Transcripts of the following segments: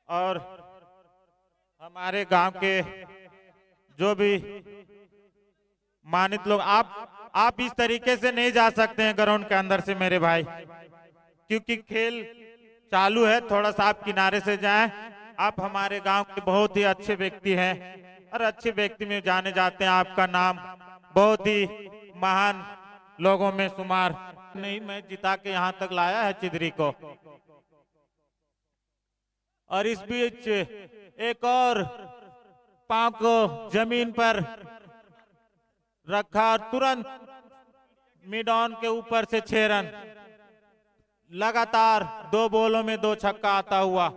और हमारे गांव के जो भी मानित लोग, आप इस तरीके से नहीं जा सकते हैं ग्राउंड के अंदर से मेरे भाई, क्योंकि खेल चालू है। थोड़ा सा आप किनारे से जाएं। आप हमारे गांव के बहुत ही अच्छे व्यक्ति हैं और अच्छे व्यक्ति में जाने जाते हैं। आपका नाम बहुत ही महान लोगों में शुमार नहीं, मैं जिता के यहाँ तक लाया है चिदरी को। और इस बीच एक और पांव को जमीन पर रखा और तुरंत मिड ऑन के ऊपर से 6 रन, लगातार 2 बॉलों में 2 छक्का आता हुआ।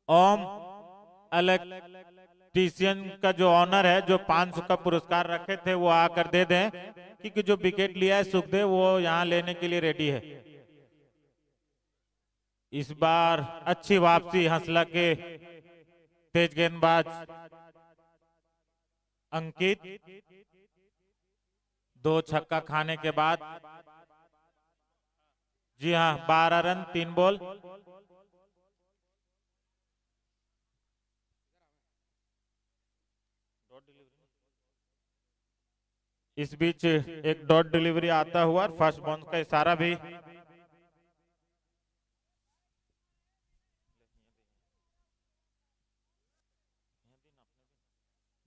ओम इलेक्ट्रीशियन का जो ऑनर है, जो 500 का पुरस्कार रखे थे, वो आकर दे दें, क्योंकि जो विकेट लिया है सुखदेव, वो यहाँ लेने के लिए रेडी है। इस बार अच्छी वापसी हंसला के तेज गेंदबाज अंकित, 2 छक्का खाने के बाद, जी हाँ, 12 रन 3 बॉल। इस बीच एक डॉट डिलीवरी आता हुआ, फर्स्ट बाउंस का इशारा भी।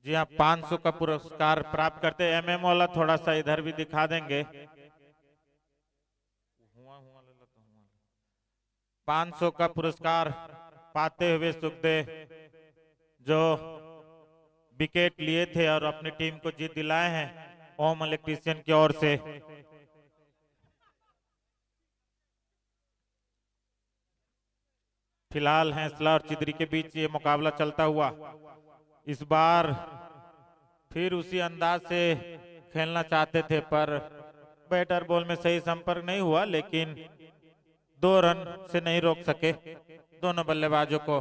जी हाँ, 500 का पुरस्कार प्राप्त करते। एमएम वाला थोड़ा सा इधर भी दिखा देंगे। 500 का पुरस्कार पाते हुए सुखदेव, जो विकेट लिए थे और अपनी टीम को जीत दिलाए हैं ओम इलेक्ट्रीशियन की ओर से। फिलहाल हंसला और चिदरी के बीच ये मुकाबला चलता हुआ। इस बार फिर उसी अंदाज से खेलना चाहते थे, पर बैटर बॉल में सही संपर्क नहीं हुआ, लेकिन 2 रन से नहीं रोक सके दोनों बल्लेबाजों को।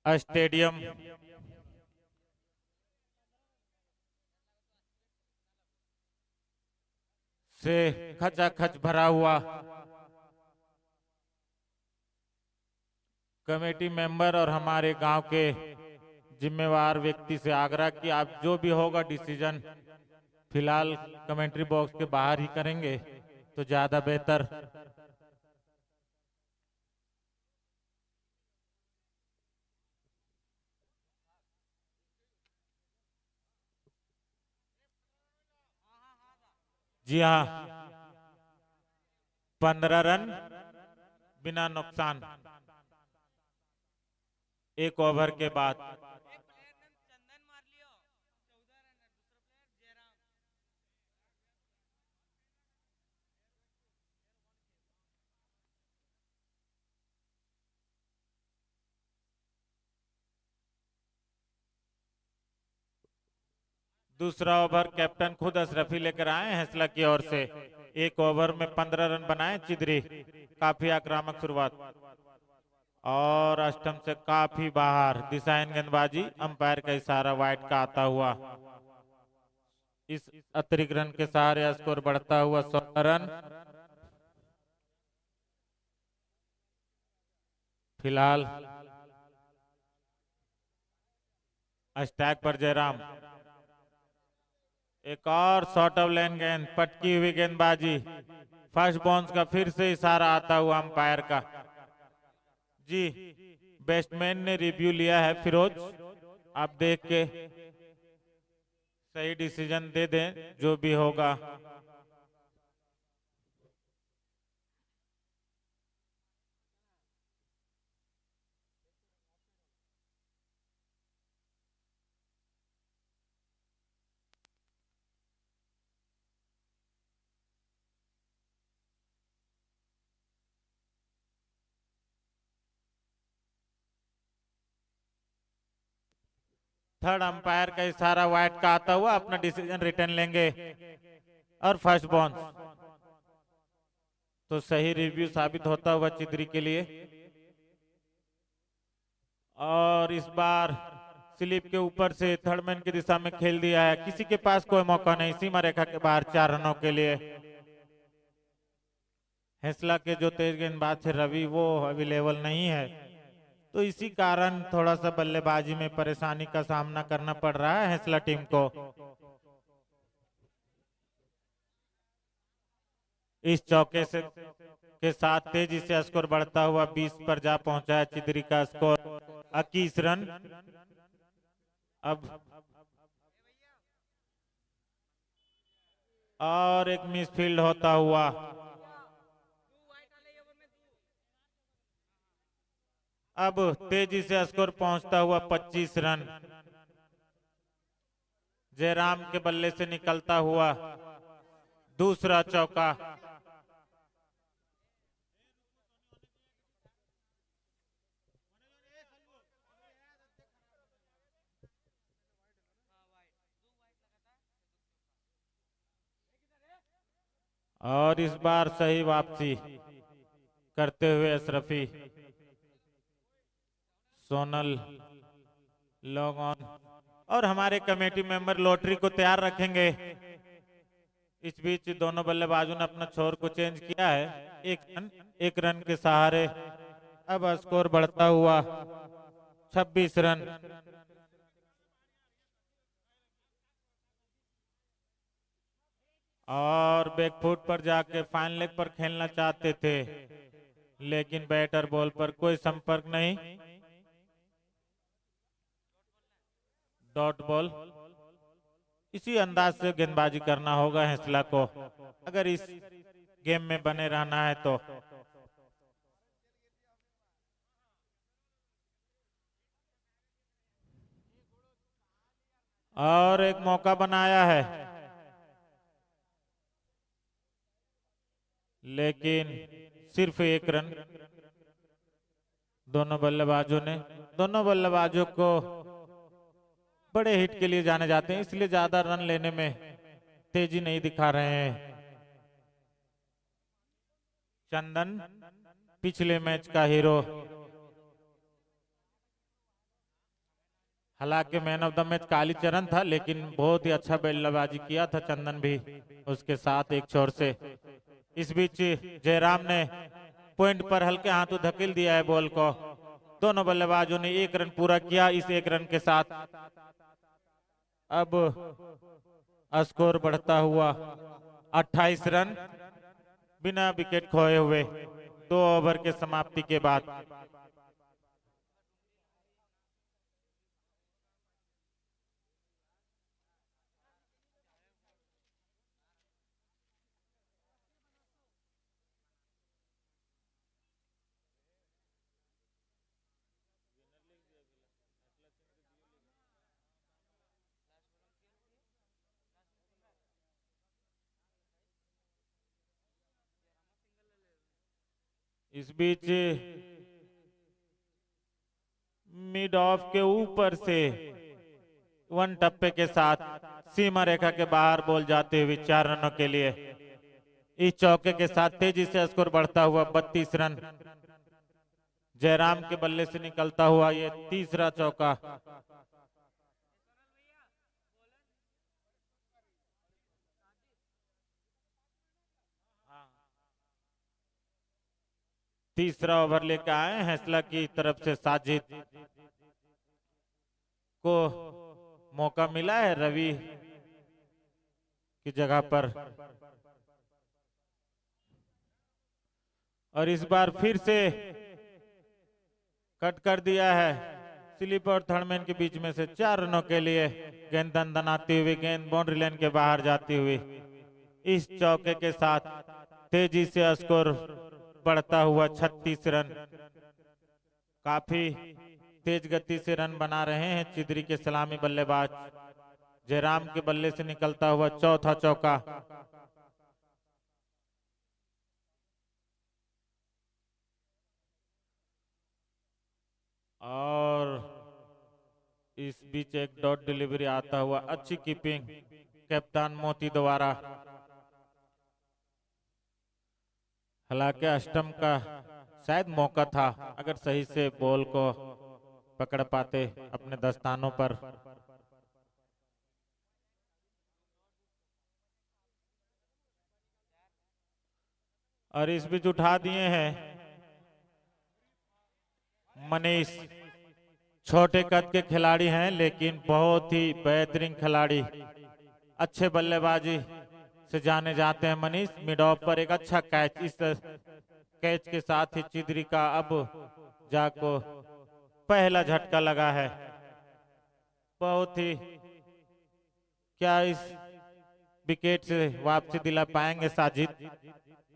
स्टेडियम से खचाखच भरा हुआ। कमेटी मेंबर और हमारे गांव के जिम्मेवार व्यक्ति से आग्रह कि आप जो भी होगा डिसीजन फिलहाल कमेंट्री बॉक्स के बाहर ही करेंगे तो ज्यादा बेहतर। जी हाँ, 15 रन बिना नुकसान 1 ओवर के बाद। दूसरा ओवर कैप्टन खुद अशरफी लेकर आए हंसला की ओर से। 1 ओवर में 15 रन बनाए चिदरी। काफी आक्रामक शुरुआत और अष्टम से काफी बाहर। दिशाहीन गेंदबाजी, अंपायर का इशारा वाइड का आता हुआ। इस अतिरिक्त रन के सहारे स्कोर बढ़ता हुआ 16 रन। फिलहाल स्टैक पर जयराम। एक और शॉर्ट ऑफ लेन गेंद, पटकी हुई गेंदबाजी। फर्स्ट बाउंस का फिर से इशारा आता हुआ अंपायर का। जी, बैट्समैन ने रिव्यू लिया है फिरोज, आप देख के सही डिसीजन दे दें जो भी होगा। थर्ड अंपायर का इशारा वाइड का आता हुआ, अपना डिसीजन रिटर्न लेंगे। और फर्स्ट बाउंस तो सही रिव्यू साबित होता हुआ चिदरी के लिए। और इस बार स्लिप के ऊपर से थर्ड मैन की दिशा में खेल दिया है, किसी के पास कोई मौका नहीं, सीमा रेखा के बाहर 4 रनों के लिए। हेस्ला के जो तेज गेंदबाज थे रवि वो अवेलेबल नहीं है, तो इसी कारण थोड़ा सा बल्लेबाजी में परेशानी का सामना करना पड़ रहा है हेस्ला टीम को। इस चौके से के साथ तेजी से स्कोर बढ़ता हुआ 20 पर जा पहुंचा है चिदरी का स्कोर 21 रन। अब और एक मिसफील्ड होता हुआ अब तेजी से स्कोर पहुंचता हुआ 25 रन। जयराम के बल्ले से निकलता हुआ दूसरा चौका। और इस बार सही वापसी करते हुए अशरफी। सोनल लॉग ऑन और हमारे कमेटी मेंबर लॉटरी को तैयार रखेंगे। इस बीच दोनों बल्लेबाजों ने अपना छोर को चेंज किया है। एक रन के सहारे अब स्कोर बढ़ता हुआ 26 रन। और बैकफुट पर जाके फाइन लेग पर खेलना चाहते थे, लेकिन बैटर बॉल पर कोई संपर्क नहीं। Dot ball. इसी अंदाज से गेंदबाजी करना होगा हेस्ला को अगर इस गेम में बने रहना है तो। और एक मौका बनाया है, लेकिन सिर्फ एक रन। दोनों बल्लेबाजों को बड़े हिट के लिए जाने जाते हैं, इसलिए ज्यादा रन लेने में तेजी नहीं दिखा रहे हैं। चंदन पिछले मैच का हीरो, हालांकि man of the match Kalicharan था, लेकिन बहुत ही अच्छा बल्लेबाजी किया था चंदन भी उसके साथ एक छोर से। इस बीच जयराम ने पॉइंट पर हल्के हाथों धकेल दिया है बॉल को। दोनों बल्लेबाजों ने एक रन पूरा किया। इस एक रन के साथ अब स्कोर बढ़ता हुआ 28 रन बिना विकेट खोए हुए 2 ओवर के समाप्ति के बाद। इस बीच मिड ऑफ के ऊपर से 1 टप्पे के साथ सीमा रेखा के बाहर बॉल जाते हुए 4 रनों के लिए। इस चौके के साथ तेजी से स्कोर बढ़ता हुआ 32 रन। जयराम के बल्ले से निकलता हुआ ये तीसरा चौका। तीसरा ओवर लेकर आए हेस्ला की तरफ से साजिद को मौका मिला है रवि की जगह पर, और इस बार फिर से कट कर दिया है स्लिप और थर्डमैन के बीच में से 4 रनों के लिए। गेंद दनदनाती हुई गेंद बाउंड्री लाइन के बाहर जाती हुई। इस चौके के साथ तेजी से स्कोर बढ़ता हुआ 36 रन। काफी तेज गति से रन बना रहे हैं चिदरी के सलामी बल्लेबाज। जयराम के बल्ले से निकलता हुआ चौथा चौका। और इस बीच एक डॉट डिलीवरी आता हुआ, अच्छी कीपिंग कप्तान मोती द्वारा। हालांकि अष्टम का शायद मौका था, अगर सही से बॉल को पकड़ पाते अपने दस्तानों पर। और इस बीच उठा दिए हैं मनीष। छोटे कद के खिलाड़ी हैं लेकिन बहुत ही बेहतरीन खिलाड़ी, अच्छे बल्लेबाजी से जाने जाते हैं मनीष। मिड ऑफ पर एक अच्छा कैच, इस कैच के साथ ही चिदरी का अब जाको पहला झटका लगा है। बहुत ही, क्या इस विकेट से वापसी दिला पाएंगे साजिद?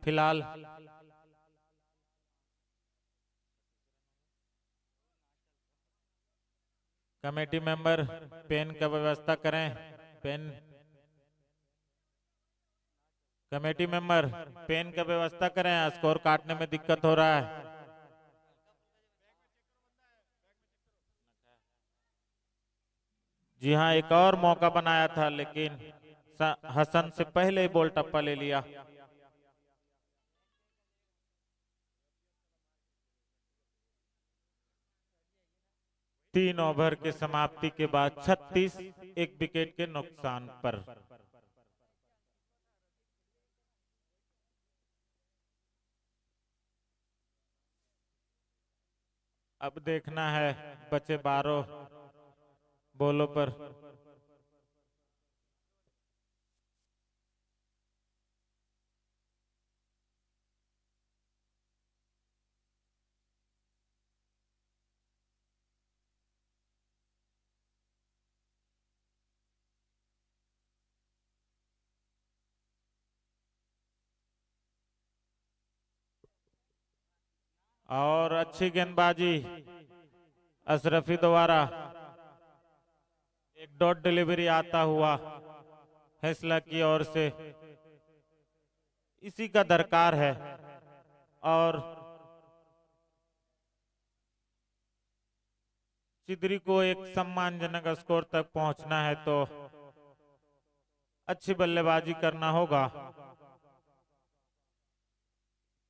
फिलहाल कमेटी मेंबर पेन का व्यवस्था करें। पेन, कमेटी मेंबर पेन का व्यवस्था करें, स्कोर काटने में दिक्कत हो रहा है। जी हाँ, एक और मौका बनाया था लेकिन हसन से पहले ही बॉल टप्पा ले लिया। तीन ओवर के समाप्ति के बाद 36 एक विकेट के नुकसान पर। अब देखना है बचे 12 बॉलों पर। और अच्छी गेंदबाजी अशरफी द्वारा, एक डॉट डिलीवरी आता हुआ फैसला की ओर से, इसी का दरकार है। और चिदरी को एक सम्मानजनक स्कोर तक पहुंचना है तो अच्छी बल्लेबाजी करना होगा।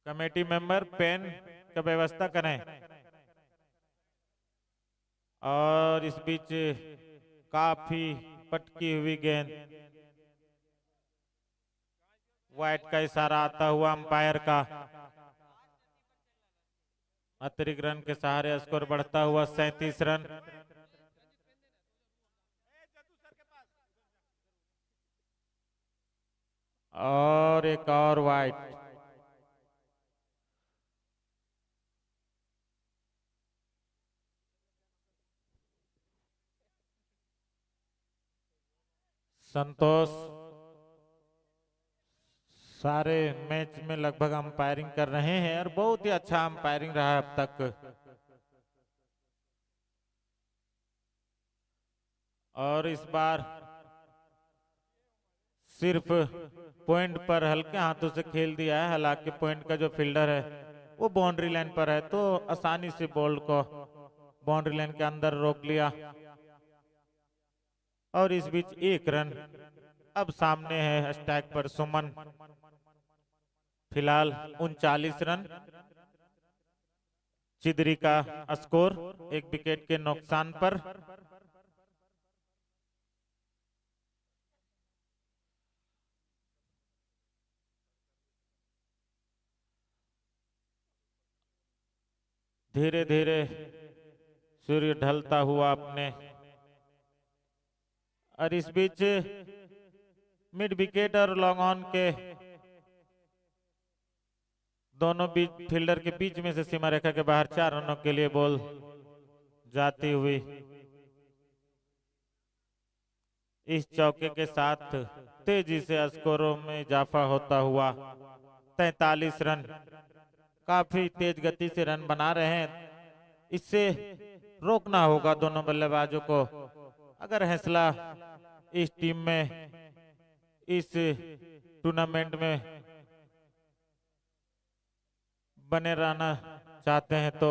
कमेटी मेंबर पेन का व्यवस्था करें। और इस बीच काफी पटकी हुई गेंद, वाइट का इशारा आता हुआ अंपायर का। अतिरिक्त रन के सहारे स्कोर बढ़ता हुआ 37 रन। और एक और वाइट। संतोष सारे मैच में लगभग अंपायरिंग कर रहे हैं और बहुत ही अच्छा अंपायरिंग रहा है अब तक। और इस बार सिर्फ पॉइंट पर हल्के हाथों से खेल दिया है। हालांकि पॉइंट का जो फील्डर है वो बाउंड्री लाइन पर है तो आसानी से बॉल को बाउंड्री लाइन के अंदर रोक लिया। और इस बीच एक रन अब सामने है स्टैक पर सुमन। फिलहाल 39 रन चिदरी का स्कोर, एक विकेट के नुकसान पर। धीरे धीरे सूर्य ढलता हुआ अपने, और इस बीच मिड विकेट और लॉन्ग ऑन के दोनों बीच फील्डर के बीच में से सीमा रेखा के बाहर 4 रनों के लिए बॉल जाती हुई। इस चौके के साथ तेजी से स्कोरों में इजाफा होता हुआ 43 रन। काफी तेज गति से रन बना रहे हैं, इससे रोकना होगा दोनों बल्लेबाजों को अगर हैसला इस टीम में, इस टूर्नामेंट में बने रहना चाहते हैं तो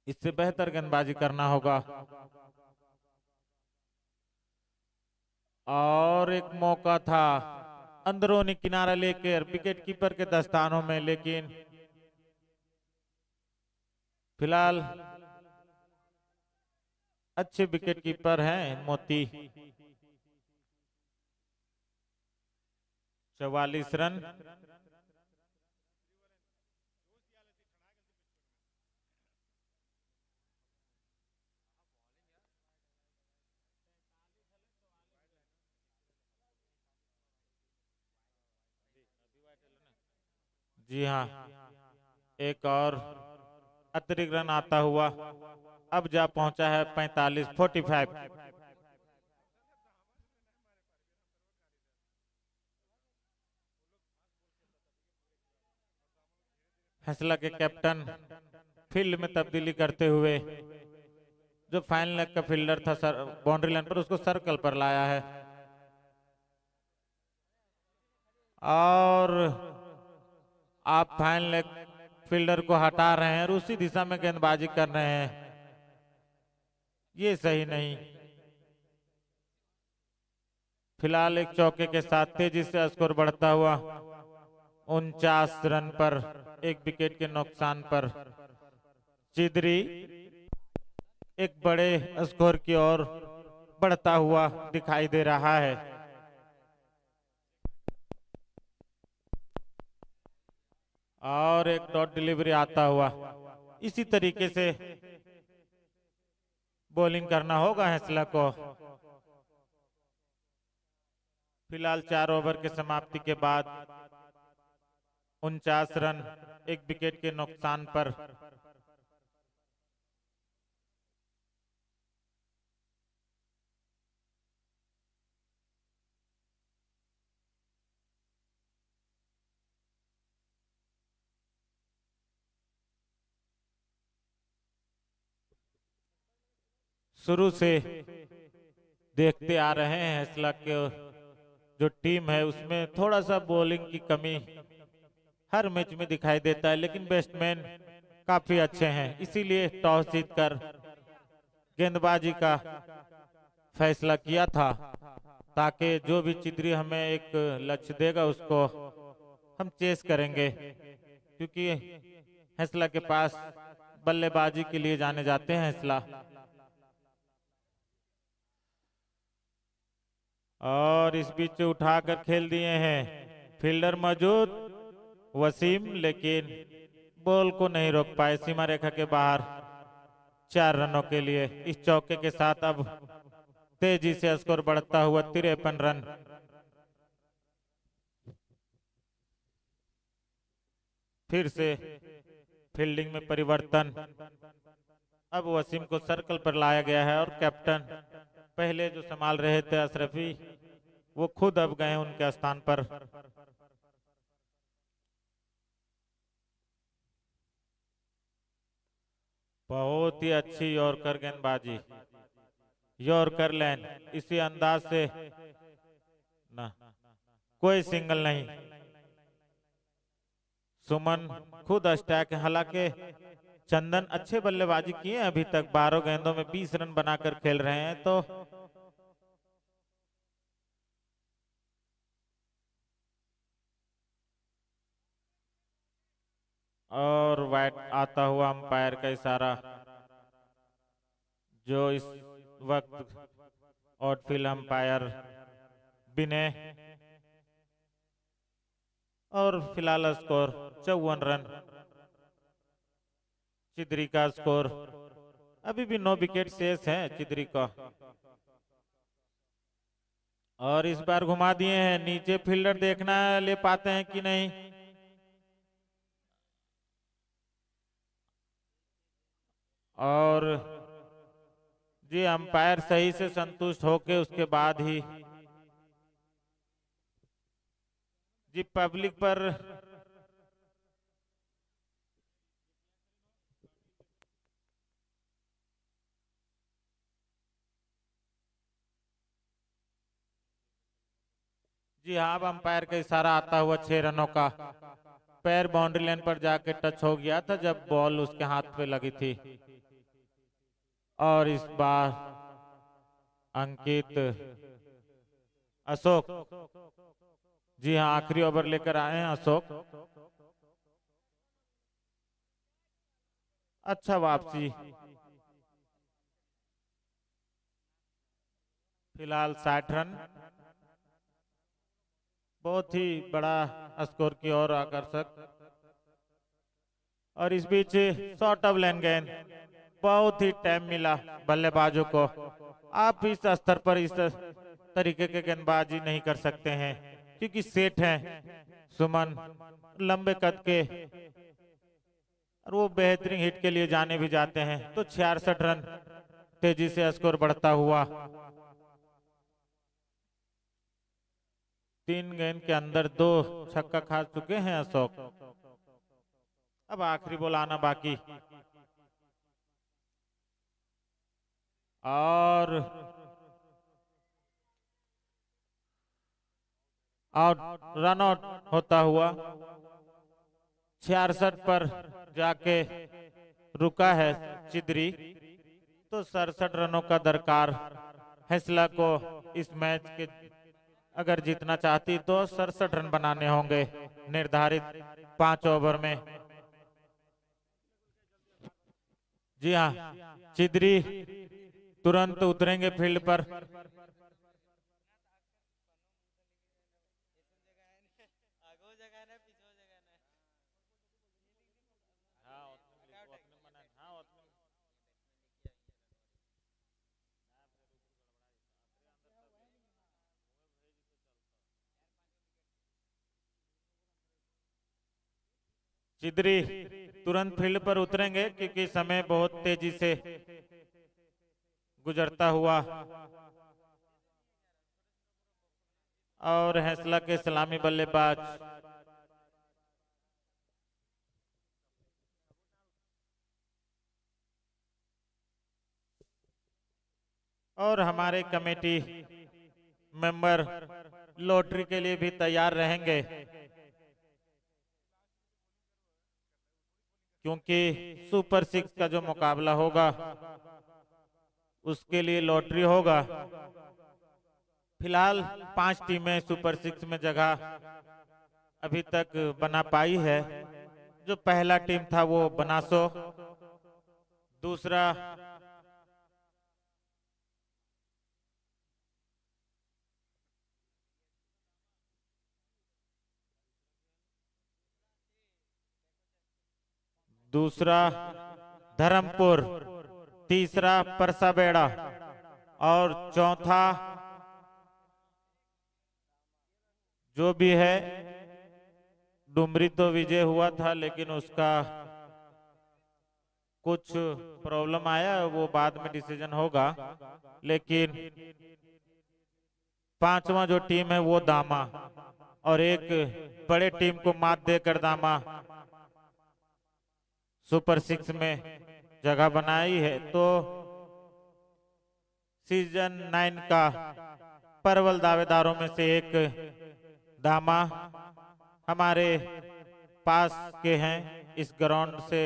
इससे बेहतर गेंदबाजी करना होगा। और एक मौका था अंदरूनी किनारा लेकर विकेट कीपर के दस्तानों में, लेकिन फिलहाल अच्छे विकेट कीपर हैं मोती। 44 रन। जी हाँ, एक और अतिरिक्त रन आता हुआ अब जा पहुंचा है 45। फैसला के कैप्टन फील्ड में तब्दीली करते हुए जो फाइनल लेग का फील्डर था सर बाउंड्री लाइन पर उसको सर्कल पर लाया है और आप फाइनल लेग फील्डर को हटा रहे हैं और उसी दिशा में गेंदबाजी कर रहे हैं। ये सही नहीं। फिलहाल एक चौके के साथ तेजी से स्कोर बढ़ता हुआ 49 रन पर, एक विकेट के नुकसान पर चिदरी एक बड़े स्कोर की ओर बढ़ता हुआ दिखाई दे रहा है। और एक डॉट डिलीवरी आता हुआ। इसी तरीके से बॉलिंग करना होगा हैसला को। फिलहाल 4 ओवर के समाप्ति के बाद 49 रन, एक विकेट के नुकसान पर शुरू से देखते आ रहे हैं हैसला के जो टीम है उसमें थोड़ा सा बॉलिंग की कमी हर मैच में दिखाई देता है, लेकिन बैट्समैन काफी अच्छे हैं, इसीलिए टॉस जीतकर गेंदबाजी का फैसला किया था ताकि जो भी चिदरी हमें एक लक्ष्य देगा उसको हम चेस करेंगे, क्योंकि हैसला के पास बल्लेबाजी के लिए जाने जाते हैं हैसला। और इस बीच उठाकर खेल दिए हैं, फील्डर मौजूद वसीम, लेकिन बॉल को नहीं रोक पाए सीमा रेखा के बाहर 4 रनों के लिए। इस चौके के साथ अब तेजी से स्कोर बढ़ता हुआ 53 रन। फिर से फील्डिंग में परिवर्तन, अब वसीम को सर्कल पर लाया गया है और कैप्टन पहले जो संभाल रहे थे अशरफी वो खुद अब गए उनके स्थान पर। बहुत ही अच्छी यॉर्कर गेंदबाजी, यॉर्कर लाइन, इसी अंदाज से ना कोई सिंगल नहीं। सुमन खुद स्टैक, हालांकि चंदन अच्छे बल्लेबाजी किए अभी तक, 12 गेंदों में 20 रन बनाकर खेल रहे हैं, तो और वाइट आता हुआ अंपायर का इशारा, जो इस वक्त आउटफील्ड अंपायर विनय। और फिलहाल स्कोर 54 रन, चिदरी का स्कोर अभी भी 9 विकेट शेष हैं चिदरी का। और इस बार घुमा दिए हैं नीचे, फील्डर देखना ले पाते हैं कि नहीं। और जी अंपायर सही से संतुष्ट होके उसके बाद ही जी पब्लिक पर जी हाँ, अब अंपायर का इशारा आता हुआ 6 रनों का। पैर बाउंड्री लाइन पर जाके टच हो गया था जब बॉल उसके हाथ पे लगी थी। और इस बार अंकित अशोक, जी हाँ आखिरी ओवर लेकर आए हैं अशोक। अच्छा वापसी। फिलहाल 60 रन, बहुत ही बड़ा स्कोर की ओर आकर्षक। और इस बीच शॉर्ट ऑफ लेन गेंद, बहुत ही टाइम मिला बल्लेबाजों को। आप इस स्तर पर इस तरीके के गेंदबाजी नहीं कर सकते हैं, क्योंकि सेठ हैं सुमन, लंबे कद के, और वो बेहतरीन हिट के लिए जाने भी जाते हैं। तो 66 रन तेजी से स्कोर बढ़ता हुआ। 3 गेंद के अंदर 2 छक्का खा चुके हैं अशोक। अब आखिरी बॉल आना बाकी, और आउट, रन आउट होता हुआ 66 पर जाके रुका है चिदरी। तो 67 रनों का दरकार फैसला को इस मैच के, अगर जीतना चाहती तो 67 रन बनाने होंगे निर्धारित 5 ओवर में। जी हाँ, चिदरी तुरंत उतरेंगे फील्ड पर। चिदरी तुरंत फील्ड पर उतरेंगे, क्योंकि समय बहुत तेजी से गुजरता हुआ। और हैसला के सलामी बल्लेबाज और हमारे कमेटी मेंबर लॉटरी के लिए भी तैयार रहेंगे, क्योंकि सुपर 6 का जो मुकाबला होगा उसके लिए लॉटरी होगा। फिलहाल 5 टीमें सुपर 6 में जगह अभी तक बना पाई है। जो पहला टीम था वो बनासो, दूसरा धर्मपुर, तीसरा परसाबेड़ा, और चौथा जो भी है डुमरी। तो विजय हुआ था, लेकिन उसका कुछ प्रॉब्लम आया, वो बाद में डिसीजन होगा। लेकिन 5वां जो टीम है वो दामा, और एक बड़े टीम को मात देकर दामा सुपर 6 में जगह बनाई है। तो सीजन 9 का परवल दावेदारों में से एक दामा हमारे पास के हैं। इस ग्राउंड से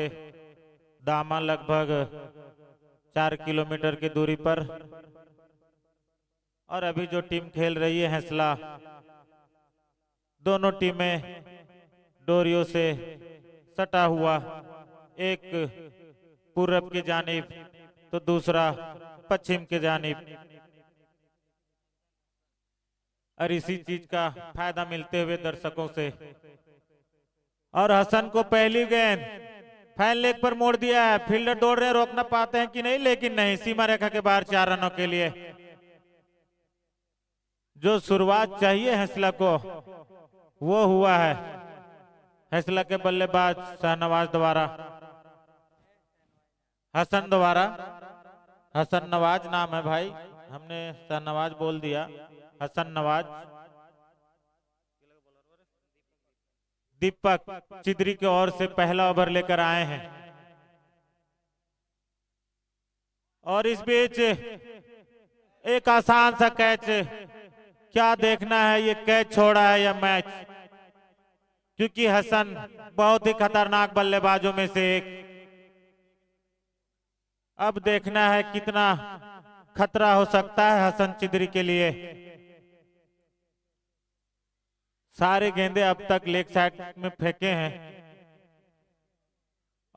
दामा लगभग 4 किलोमीटर की दूरी पर। और अभी जो टीम खेल रही है हैसला, दोनों टीमें डोरियों से सटा हुआ, एक पूरब की जानिब तो दूसरा पश्चिम की जानिब। और इसी चीज का फायदा मिलते हुए दर्शकों से। और हसन को पहली गेंद फाइन लेग पर मोड़ दिया है। फील्डर दौड़ रहे हैं, रोकना पाते हैं कि नहीं, लेकिन नहीं, सीमा रेखा के बाहर 4 रनों के लिए। जो शुरुआत चाहिए हैसला को वो हुआ है। हैसला के बल्लेबाज शाहनवाज द्वारा, हसन द्वारा, हसन नवाज नाम है भाई, हमने शाहनवाज बोल दिया, हसन नवाज। दीपक चिदरी की ओर से पहला ओवर लेकर आए हैं। और इस बीच एक आसान सा कैच, क्या देखना है ये कैच छोड़ा है या मैच, क्योंकि हसन बहुत ही खतरनाक बल्लेबाजों में से एक। अब देखना है कितना खतरा हो सकता है हसन चिदरी के लिए। सारे गेंदे अब तक लेग साइड में फेंके हैं।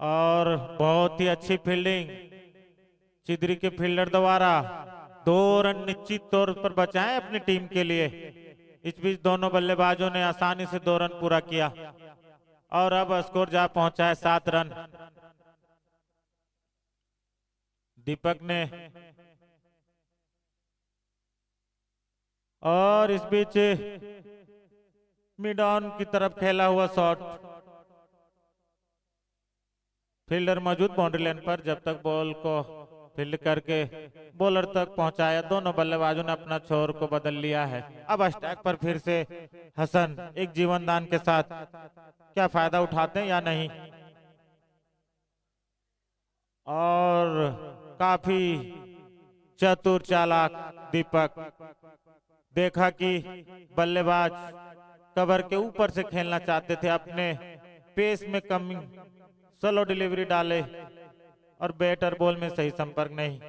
और बहुत ही अच्छी फील्डिंग चिदरी के फील्डर द्वारा। 2 रन निश्चित तौर पर बचाए अपनी टीम के लिए। इस बीच दोनों बल्लेबाजों ने आसानी से 2 रन पूरा किया और अब स्कोर जा पहुंचा है 7 रन। दीपक ने और इस बीच मिड ऑन की तरफ खेला हुआ शॉट, फील्डर मौजूद बाउंड्री लाइन पर। जब तक बॉल को फील्ड करके बॉलर तक पहुंचाया, दोनों बल्लेबाजों ने अपना छोर को बदल लिया है। अब स्टैक पर फिर से हसन एक जीवन दान के साथ क्या फायदा उठाते हैं या नहीं। और काफी चतुर चालाक दीपक, देखा कि बल्लेबाज कवर के ऊपर से खेलना चाहते थे, अपने पेस में कमी, स्लो डिलीवरी डाले और बैट और बॉल में सही संपर्क नहीं।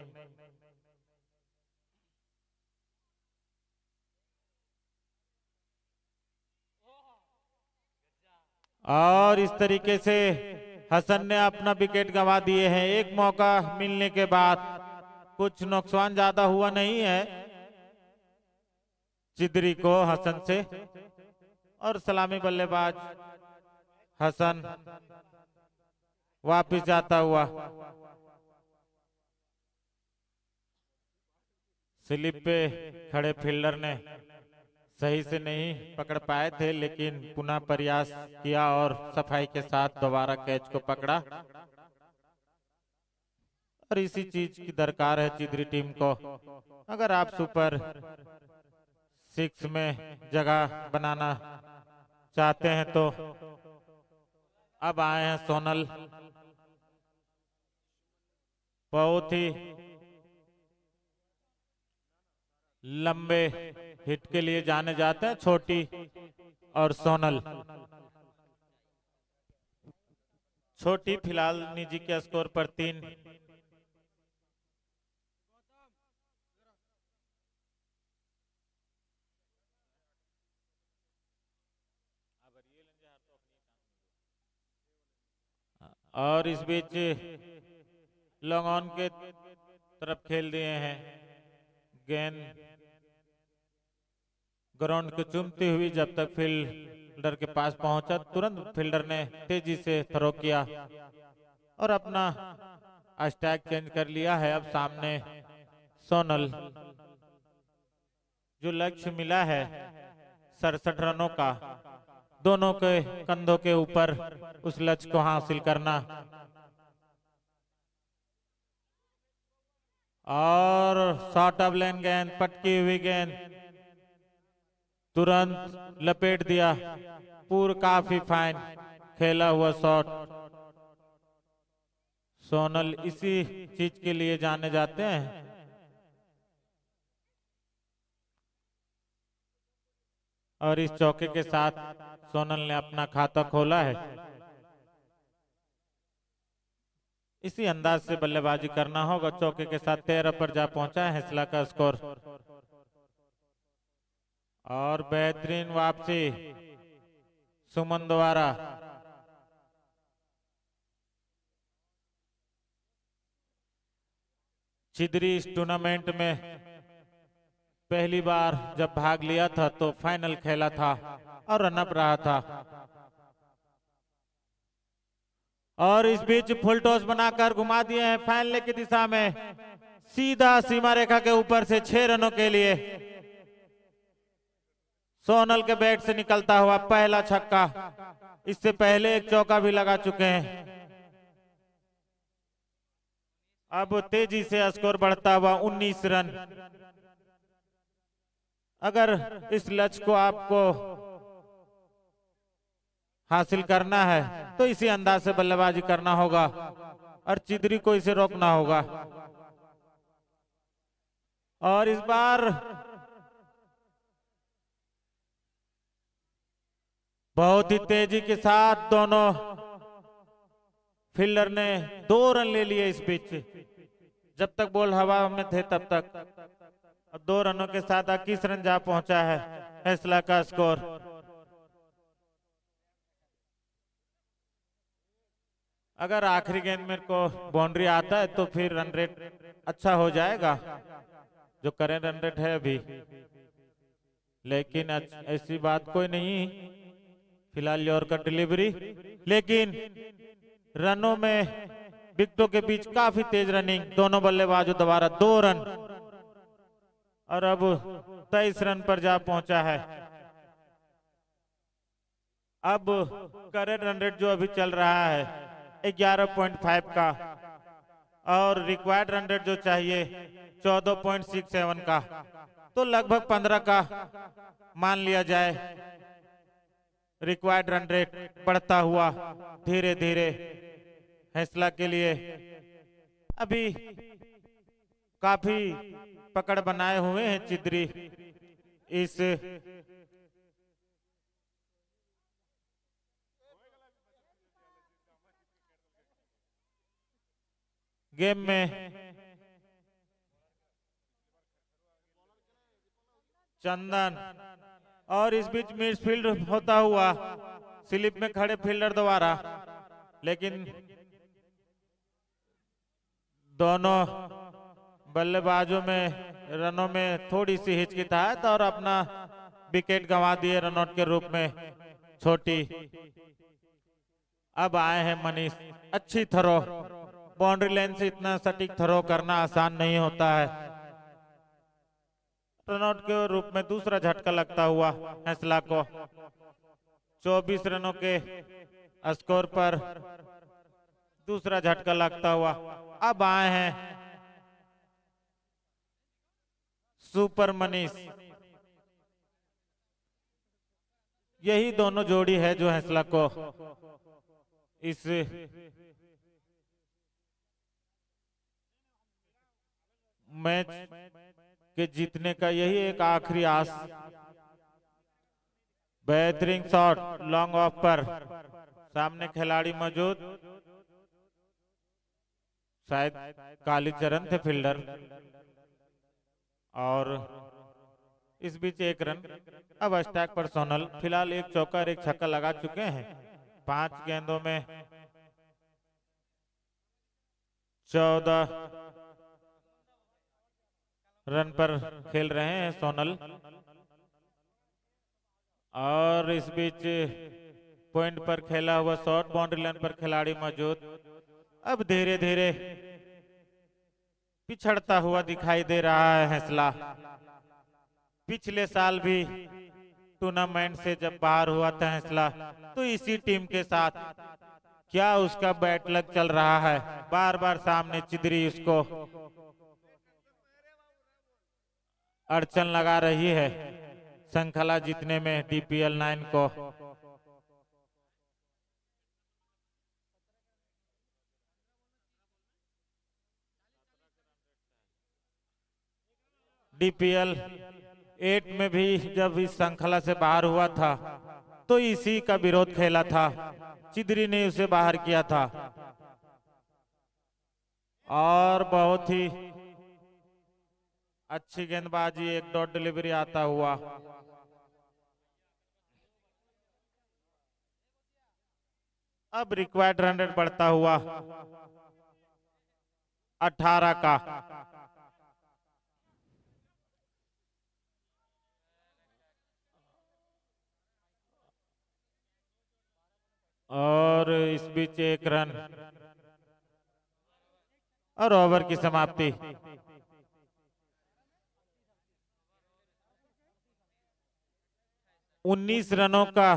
और इस तरीके से हसन ने अपना विकेट गंवा दिए हैं। एक मौका मिलने के बाद कुछ नुकसान ज्यादा हुआ नहीं है चिदरी को हसन से। और सलामी बल्लेबाज हसन वापिस जाता हुआ, स्लिप पे खड़े फील्डर ने सही से नहीं पकड़ पाए थे, लेकिन पुनः प्रयास किया और सफाई के साथ दोबारा कैच को पकड़ा। और इसी चीज की दरकार है चिदरी टीम को। अगर आप सुपर 6 में जगह बनाना चाहते हैं तो अब आए हैं सोनल। बहुत ही लंबे हिट के लिए जाने जाते हैं छोटी और सोनल। छोटी फिलहाल निजी के स्कोर पर 3। और इस बीच लॉन्ग ऑन के तरफ खेल दिए हैं। गेंद ग्राउंड को चूमती हुई जब तक फील्डर के पास पहुंचा, तुरंत फील्डर ने तेजी से थ्रो किया और अपना स्टैक चेंज कर लिया है। अब सामने सोनल, जो लक्ष्य मिला है 67 रनों का, दोनों के कंधों के ऊपर उस लक्ष्य को हासिल करना। और शॉर्ट ऑफ लेन गेंद, पटकी हुई गेंद, तुरंत लपेट दिया। पूरा काफी फाइन खेला हुआ शॉट। सोनल इसी चीज के लिए जाने जाते हैं। और इस चौके के साथ सोनल ने अपना खाता खोला है। इसी अंदाज से बल्लेबाजी करना होगा। चौके के साथ 13 पर जा पहुंचा है हेस्ला का स्कोर। और बेहतरीन वापसी सुमन द्वारा। चिदरी इस टूर्नामेंट में पहली बार जब भाग लिया था तो फाइनल खेला था और रनअप रहा था। और इस बीच फुल टॉस बनाकर घुमा दिए हैं फाइनल की दिशा में, सीधा सीमा रेखा के ऊपर से 6 रनों के लिए। सोनल के बैट से निकलता हुआ पहला छक्का। इससे पहले एक चौका भी लगा चुके हैं। अब तेजी से स्कोर बढ़ता हुआ 19 रन। अगर इस लक्ष्य को आपको हासिल करना है तो इसी अंदाज से बल्लेबाजी करना होगा और चिदरी को इसे रोकना होगा। और इस बार बहुत ही तेजी के साथ दोनों फील्डर ने 2 रन ले लिए इस बीच, जब तक बॉल हवा में थे तब तक। 2 रनों के साथ 21 रन जा पहुंचा है हेस्ला का स्कोर। अगर आखिरी गेंद मेरे को बाउंड्री आता है तो फिर रन रेट अच्छा हो जाएगा, जो करेंट रन रेट है अभी। लेकिन ऐसी बात कोई नहीं, फिलहाल यॉर्कर डिलीवरी, लेकिन रनों में विकेटों के बीच काफी तेज रनिंग, दोनों बल्लेबाजों दोबारा 2 रन, और अब 23 रन पर जा पहुंचा है। अब करेंट रन रेट जो अभी चल रहा है 11.5 का, और रिक्वायर्ड रन रेट जो चाहिए 14.67 का, तो लगभग 15 का मान लिया जाए। रिक्वायर्ड रन रेट बढ़ता हुआ धीरे धीरे फैसला के लिए अभी काफी पकड़ बनाए हुए हैं चिद्री इस गेम में। चंदन, और इस बीच मिडफील्ड होता हुआ स्लिप में खड़े फील्डर द्वारा, लेकिन दोनों बल्लेबाजों में रनों में थोड़ी सी हिचकिचाहट और अपना विकेट गंवा दिए रनआउट के रूप में छोटी। अब आए हैं मनीष, अच्छी थ्रो, बाउंड्री लाइन से इतना सटीक थ्रो करना आसान नहीं होता है। रनआउट के रूप में दूसरा झटका लगता हुआ फैसला को 24 रनों के स्कोर पर दूसरा झटका लगता हुआ। अब आए हैं सुपर मनीष, यही दोनों जोड़ी है जो फैसला को इस मैच के जीतने का यही एक आखिरी आस। बेहतरीन शॉट लॉन्ग ऑफ पर, सामने खिलाड़ी मौजूद, शायद कालीचरण थे फील्डर, और इस बीच 1 रन। अब स्टैक पर सोनल फिलहाल 1 चौका और 1 छक्का लगा चुके हैं। 5 गेंदों में 14 रन पर खेल रहे हैं सोनल, और इस बीच पॉइंट पर खेला हुआ शॉट, बाउंड्री लाइन पर खिलाड़ी मौजूद, अब धीरे धीरे पिछड़ता हुआ दिखाई दे रहा है फैसला। पिछले साल भी टूर्नामेंट से जब बाहर हुआ था फैसला, तो इसी टीम के साथ क्या उसका बैड लक चल रहा है, बार बार सामने चिदरी उसको अड़चन लगा रही है श्रृंखला जीतने में DPL 9 को। DPL 8 में भी जब इस श्रृंखला से बाहर हुआ था तो इसी का विरोध खेला था, चिदरी ने उसे बाहर किया था, और बहुत ही अच्छी गेंदबाजी, 1 डॉट डिलीवरी आता हुआ। अब रिक्वायर्ड रन रेट बढ़ता हुआ 18 का, और इस बीच 1 रन और ओवर की समाप्ति। 19 रनों का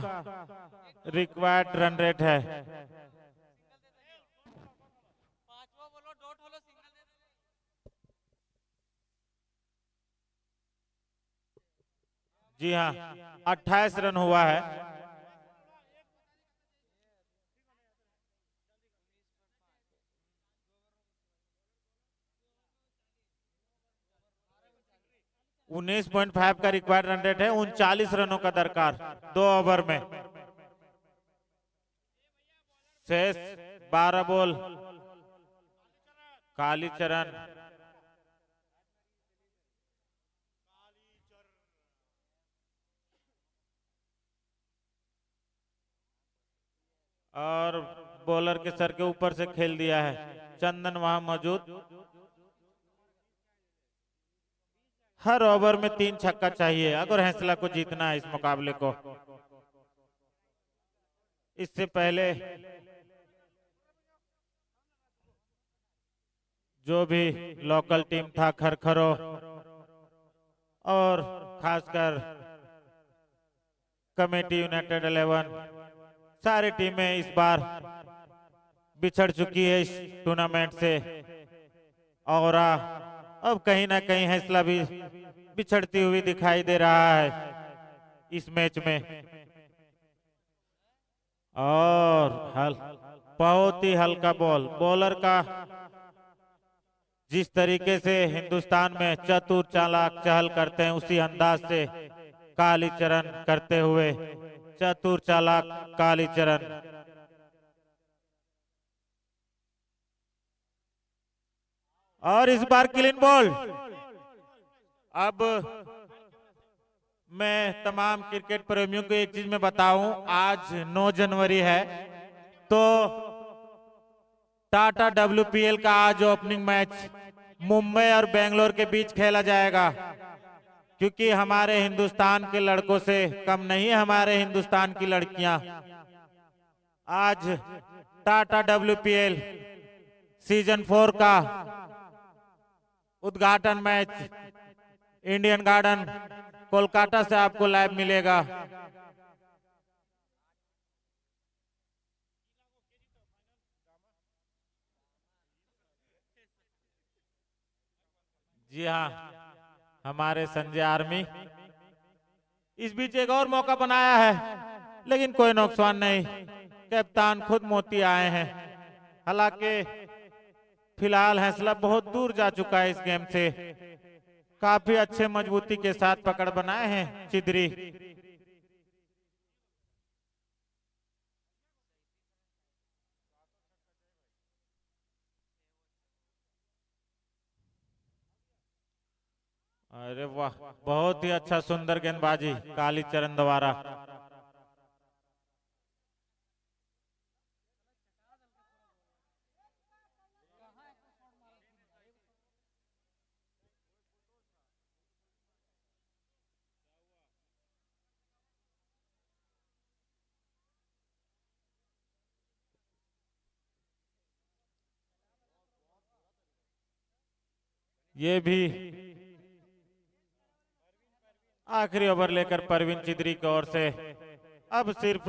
रिक्वायर्ड रन रेट है। जी हाँ, 28 रन हुआ है। उन्नीस 19.5 का रिक्वायर्ड रन रेट है, 39 रनों का दरकार 2 ओवर में। शेष 12 बॉल कालीचरण, और बॉलर के सर के ऊपर से खेल दिया है। चंदन वहां मौजूद। हर ओवर में 3 छक्का चाहिए अगर हैंसला को जीतना है इस मुकाबले को। इससे पहले जो भी लोकल टीम था खरखरो और खासकर कमेटी यूनाइटेड 11 सारी टीमें इस बार बिछड़ चुकी है इस टूर्नामेंट से और अब कहीं ना कहीं हैंसला भी बिछड़ती हुई दिखाई दे रहा है इस मैच में। और बहुत ही हल्का बॉलर का जिस तरीके से हिंदुस्तान में चतुर चालाक चहल करते हैं उसी अंदाज से कालीचरण करते हुए चतुर चालाक कालीचरण। और इस बार क्लीन बॉल। अब मैं तमाम क्रिकेट प्रेमियों को एक चीज में बताऊं, आज 9 जनवरी है तो टाटा WPL का आज ओपनिंग मैच मुंबई और बेंगलोर के बीच खेला जाएगा, क्योंकि हमारे हिंदुस्तान के लड़कों से कम नहीं है हमारे हिंदुस्तान की लड़कियां। आज टाटा WPL सीजन 4 का उद्घाटन मैच इंडियन गार्डन कोलकाता से आपको लाइव मिलेगा। जी हाँ, हमारे संजय आर्मी इस बीच एक और मौका बनाया है, लेकिन कोई नुकसान नहीं, कप्तान खुद मोती आए हैं। हालांकि फिलहाल हैंसला बहुत दूर जा चुका है इस गेम से, काफी अच्छे मजबूती के साथ पकड़ बनाए हैं चिदरी। अरे वाह, बहुत ही अच्छा सुंदर गेंदबाजी कालीचरण द्वारा। ये भी आखिरी ओवर लेकर परवीन चिदरी की ओर से अब सिर्फ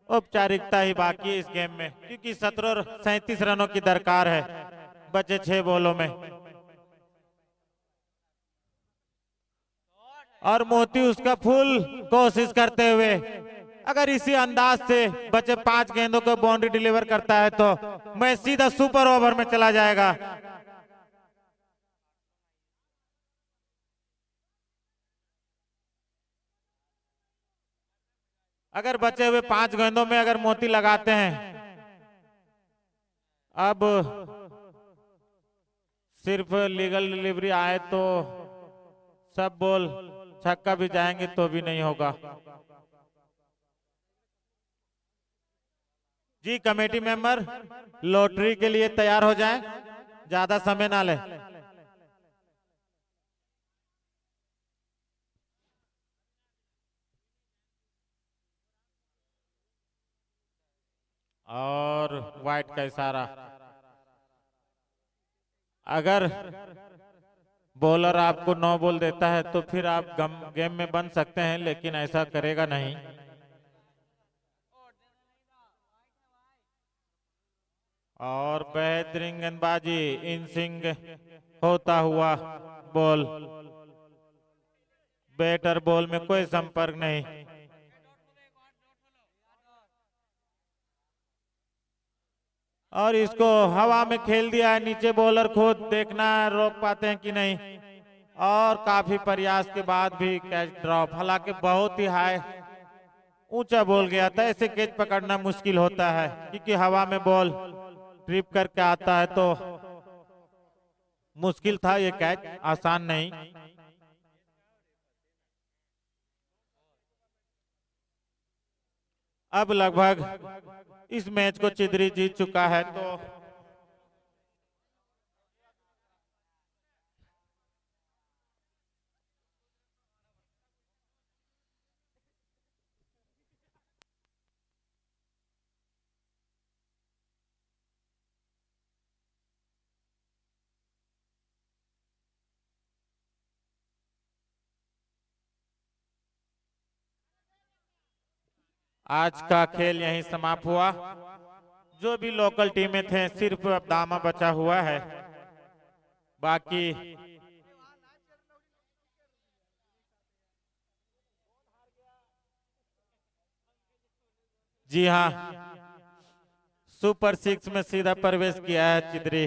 औपचारिकता ही बाकी है इस गेम में, क्योंकि 37 रनों की दरकार है बचे 6 बॉलों में। और मोती उसका फुल कोशिश करते हुए अगर इसी अंदाज से बचे 5 गेंदों को बाउंड्री डिलीवर करता है तो मैच सीधा सुपर ओवर में चला जाएगा। अगर बचे हुए 5 गेंदों में अगर मोती लगाते हैं, अब सिर्फ लीगल डिलीवरी आए तो सब बॉल छक्का भी जाएंगे तो भी नहीं होगा। जी कमेटी मेंबर लॉटरी के लिए तैयार हो जाएं, ज्यादा समय ना ले। और वाइट का इशारा। अगर बॉलर आपको 9 बॉल देता है तो फिर आप गेम में बन सकते हैं, लेकिन ऐसा करेगा नहीं। और बेहतरीन गेंदबाजी इन स्विंग होता हुआ बॉल, बैटर बॉल में कोई संपर्क नहीं। और इसको हवा में खेल दिया है, नीचे बॉलर खुद देखना रोक पाते हैं कि नहीं। और काफी प्रयास के बाद भी कैच ड्रॉप, हालांकि बहुत ही हाई ऊंचा बॉल गया था, ऐसे कैच पकड़ना मुश्किल होता है क्योंकि हवा में बॉल ट्रिप करके आता है तो मुश्किल था ये कैच, आसान नहीं। अब लगभग इस मैच को चिदरी जीत चुका है, तो आज का खेल यहीं समाप्त हुआ। जो भी लोकल टीमें थे सिर्फ अब दामा बचा हुआ है, बाकी जी हाँ, सुपर 6 में सीधा प्रवेश किया है चिदरी।